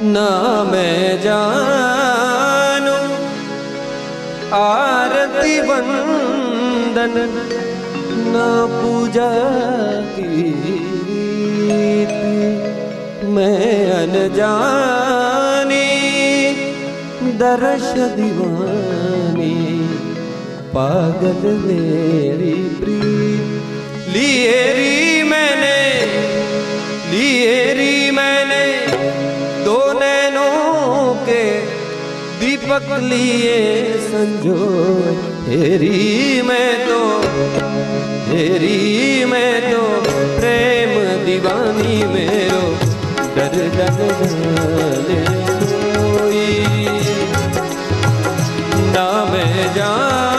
ना मैं जानू आरती वंदन ना पूजा गीत, मैं अनजानी दर्श दीवानी पागल मेरी प्रीत। लिए री मैंने दो नैनों के दीपक लिए संजोए। हेरी मैं तो प्रेम दीवानी मेरो डर जाने कोई ना मैं जान